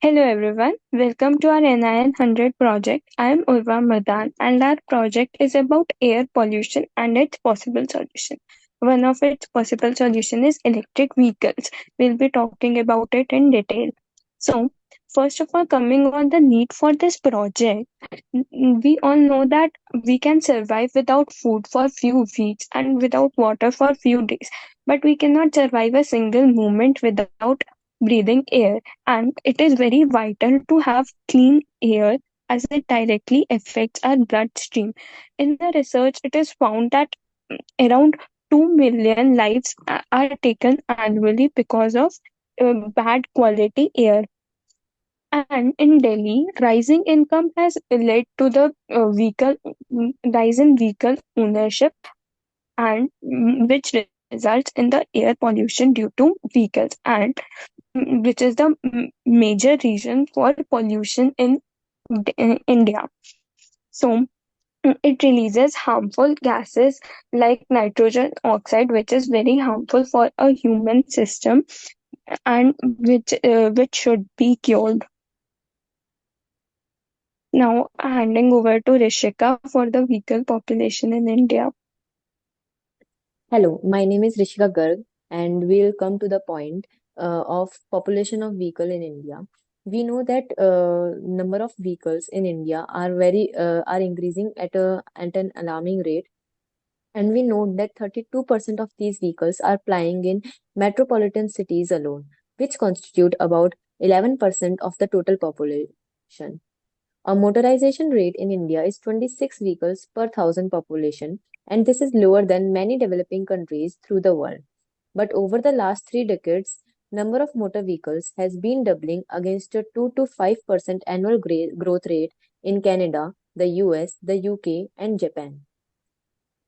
Hello everyone, welcome to our NIN 100 project. I am Urva Madan and our project is about air pollution and its possible solution. One of its possible solution is electric vehicles. We'll be talking about it in detail. So, first of all, coming on the need for this project, we all know that we can survive without food for few weeks and without water for few days, but we cannot survive a single moment without breathing air, and it is very vital to have clean air as it directly affects our bloodstream. In the research, it is found that around 2 million lives are taken annually because of bad quality air. And in Delhi, rising income has led to the rise in vehicle ownership, and which results in the air pollution due to vehicles, and which is the major reason for pollution in India. So it releases harmful gases like nitrogen oxide, which is very harmful for a human system and which should be cured. Now handing over to Rishika for the vehicle population in India. Hello, my name is Rishika Garg, and we'll come to the point of population of vehicle in India. We know that number of vehicles in India are increasing at an alarming rate, and we know that 32% of these vehicles are plying in metropolitan cities alone, which constitute about 11% of the total population. Our motorization rate in India is 26 vehicles per thousand population, and this is lower than many developing countries through the world. But over the last 3 decades, number of motor vehicles has been doubling against a 2 to 5% annual growth rate in Canada, the US, the UK, and Japan.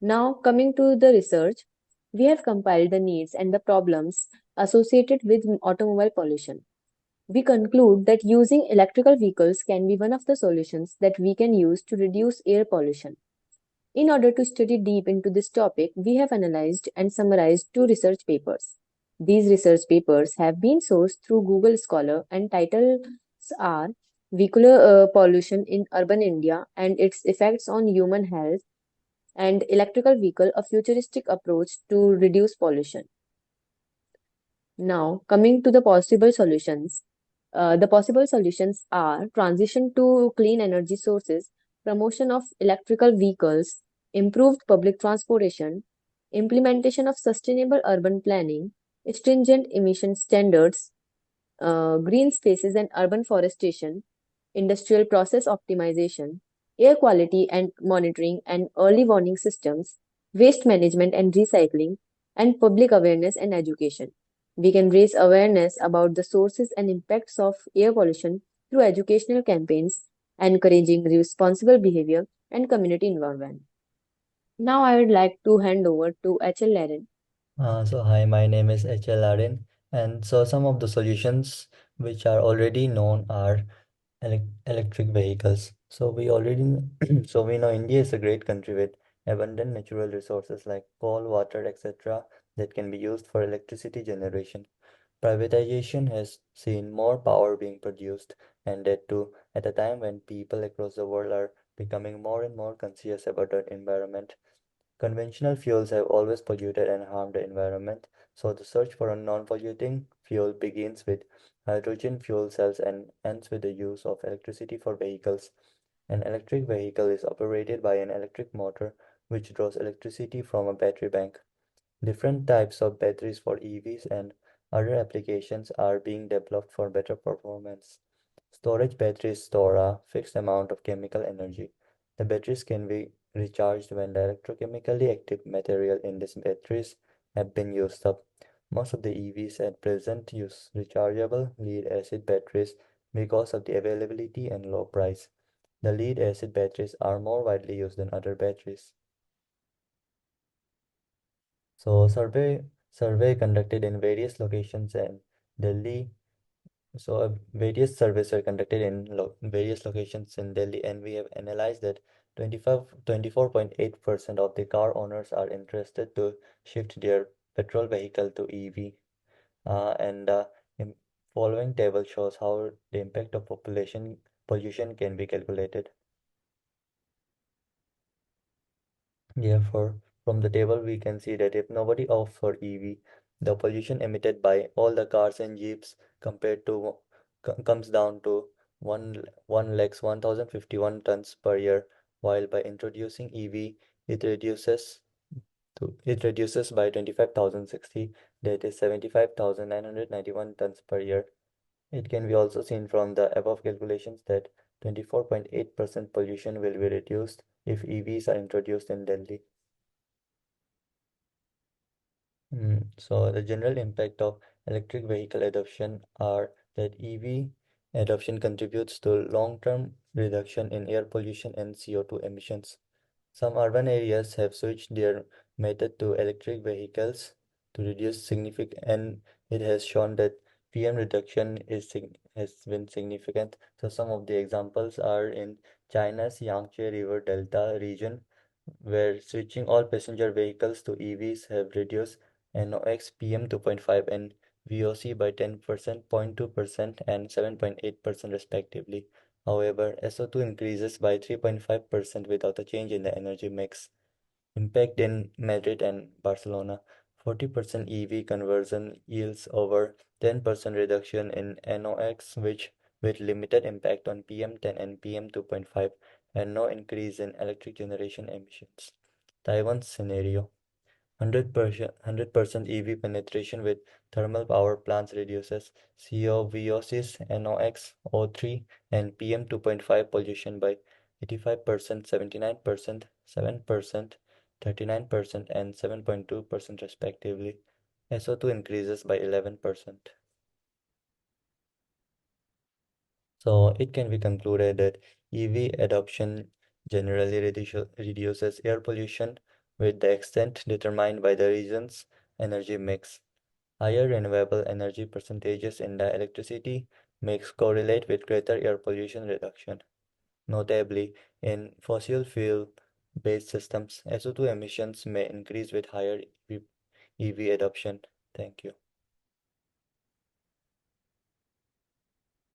Now, coming to the research, we have compiled the needs and the problems associated with automobile pollution. We conclude that using electrical vehicles can be one of the solutions that we can use to reduce air pollution. In order to study deep into this topic, we have analyzed and summarized two research papers. These research papers have been sourced through Google Scholar and titles are Vehicular Pollution in Urban India and Its Effects on Human Health and Electrical Vehicle, a Futuristic Approach to Reduce Pollution. Now, coming to the possible solutions. The possible solutions are transition to clean energy sources, promotion of electrical vehicles, improved public transportation, implementation of sustainable urban planning, stringent emission standards, green spaces and urban forestation, industrial process optimization, air quality and monitoring and early warning systems, waste management and recycling, and public awareness and education. We can raise awareness about the sources and impacts of air pollution through educational campaigns, encouraging responsible behavior and community involvement. Now, I would like to hand over to HL Laren. Hi, my name is HL Arin, and so some of the solutions which are already known are electric vehicles. So we know India is a great country with abundant natural resources like coal, water, etc. that can be used for electricity generation. Privatization has seen more power being produced, and that too at a time when people across the world are becoming more and more conscious about the environment. Conventional fuels have always polluted and harmed the environment, so the search for a non-polluting fuel begins with hydrogen fuel cells and ends with the use of electricity for vehicles. An electric vehicle is operated by an electric motor which draws electricity from a battery bank. Different types of batteries for EVs and other applications are being developed for better performance. Storage batteries store a fixed amount of chemical energy. The batteries can be recharged when the electrochemically active material in these batteries have been used up. Most of the EVs at present use rechargeable lead acid batteries because of the availability and low price. The lead acid batteries are more widely used than other batteries. So survey conducted in various locations in Delhi. Various surveys were conducted in various locations in Delhi, and we have analyzed that 24.8% of the car owners are interested to shift their petrol vehicle to EV, and following table shows how the impact of population pollution can be calculated. Therefore, from the table we can see that if nobody opts for EV, the pollution emitted by all the cars and jeeps compared to comes down to 1,1051 tons per year, while by introducing EV, it reduces it reduces by 25,060, that is 75,991 tons per year. It can be also seen from the above calculations that 24.8% pollution will be reduced if EVs are introduced in Delhi. So the general impact of electric vehicle adoption are that EV adoption contributes to long-term reduction in air pollution and CO2 emissions. Some urban areas have switched their method to electric vehicles to reduce significant, and it has shown that PM reduction has been significant. So some of the examples are in China's Yangtze River Delta region, where switching all passenger vehicles to EVs have reduced NOx, PM2.5, and VOC by 10%, 0.2%, and 7.8% respectively. However, SO2 increases by 3.5% without a change in the energy mix. Impact in Madrid and Barcelona: 40% EV conversion yields over 10% reduction in NOx, which with limited impact on PM10 and PM2.5, and no increase in electric generation emissions. Taiwan's scenario: 100% EV penetration with thermal power plants reduces CO, VOCs, NOx, O3, and PM2.5 pollution by 85%, 79%, 7%, 39%, and 7.2% respectively. SO2 increases by 11%. So it can be concluded that EV adoption generally reduces air pollution with the extent determined by the region's energy mix. Higher renewable energy percentages in the electricity mix correlate with greater air pollution reduction. Notably, in fossil fuel-based systems, SO2 emissions may increase with higher EV adoption. Thank you.